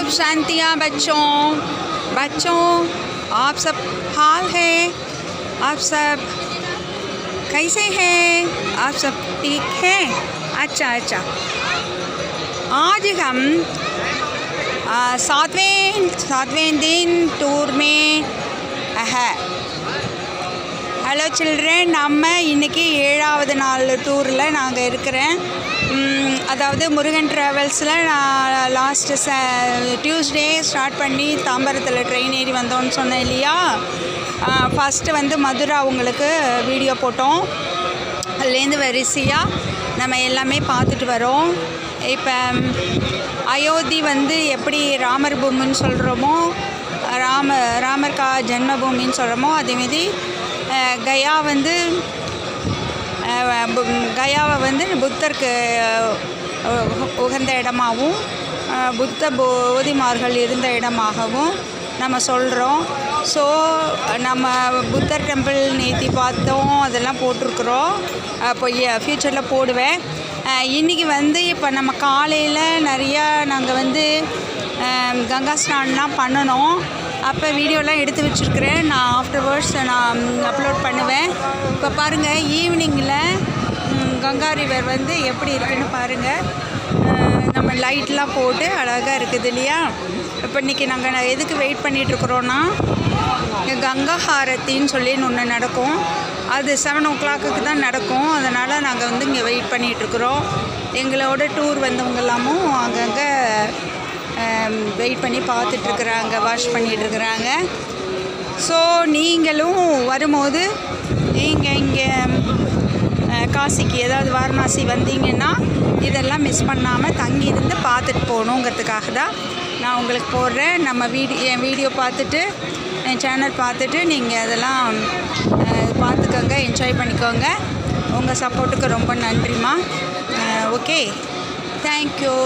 सुख शांतियाँ बच्चों आप सब हाल है, आप सब कैसे हैं, आप सब ठीक हैं? अच्छा आज हम सातवें दिन टूर में है। ஹலோ சில்ட்ரன், நம்ம இன்றைக்கி 7வது நாள் டூரில் நாங்கள் இருக்கிறேன். அதாவது முருகன் ட்ராவல்ஸில் நான் லாஸ்ட்டு டியூஸ்டே ஸ்டார்ட் பண்ணி தாம்பரத்தில் ட்ரெயின் ஏறி வந்தோன்னு சொன்னேன் இல்லையா. ஃபஸ்ட்டு வந்து மதுரா உங்களுக்கு வீடியோ போட்டோம். அதுலேருந்து வரிசையாக நம்ம எல்லாமே பார்த்துட்டு வரோம். இப்போ அயோத்தி வந்து எப்படி ராமர் பூமின்னு சொல்கிறோமோ, ராமர் கா ஜென்மபூமின்னு சொல்கிறோமோ, அதேமாரி கயாவை வந்து புத்தருக்கு உகந்த இடமாகவும் புத்த போதிமார்கள் இருந்த இடமாகவும் நம்ம சொல்கிறோம். ஸோ நம்ம புத்தர் டெம்பிள் நேற்று பார்த்தோம், அதெல்லாம் போட்டிருக்குறோம். இப்போ ஃப்யூச்சரில் போடுவேன். இன்றைக்கி வந்து இப்போ நம்ம காலையில் நிறையா நாங்கள் வந்து கங்கா ஸ்நானம்லாம் பண்ணணும். அப்போ வீடியோலாம் எடுத்து வச்சுருக்கிறேன். நான் ஆஃப்டர்வர்ட்ஸ் நான் அப்லோட் பண்ணுவேன். இப்போ பாருங்கள், ஈவினிங்கில் கங்கா ரிவர் வந்து எப்படி இருக்குன்னு பாருங்கள். நம்ம லைட்லாம் போட்டு அழகாக இருக்குது இல்லையா. இப்போ இன்றைக்கி நாங்கள் எதுக்கு வெயிட் பண்ணிகிட்ருக்குறோன்னா, கங்கா ஹாரத்தின்னு சொல்லி ஒன்று நடக்கும். அது 7 o'clock தான் நடக்கும். அதனால் நாங்கள் வந்து இங்கே வெயிட் பண்ணிகிட்ருக்குறோம். எங்களோட டூர் வந்தவங்கெல்லாமும் அங்கங்கே வெயிட் பண்ணி பார்த்துட்ருக்குறாங்க, வாஷ் பண்ணிகிட்ருக்குறாங்க. ஸோ நீங்களும் வரும்போது நீங்கள் இங்கே காசிக்கு ஏதாவது வாரணாசி வந்தீங்கன்னா இதெல்லாம் மிஸ் பண்ணாமல் தங்கியிருந்து பார்த்துட்டு போகணுங்கிறதுக்காக தான் நான் உங்களுக்கு போடுறேன். நம்ம என் வீடியோ பார்த்துட்டு, என் சேனல் பார்த்துட்டு நீங்கள் அதெல்லாம் பார்த்துக்கோங்க, என்ஜாய் பண்ணிக்கோங்க. உங்கள் சப்போர்ட்டுக்கு ரொம்ப நன்றிம்மா. Okay, thank you.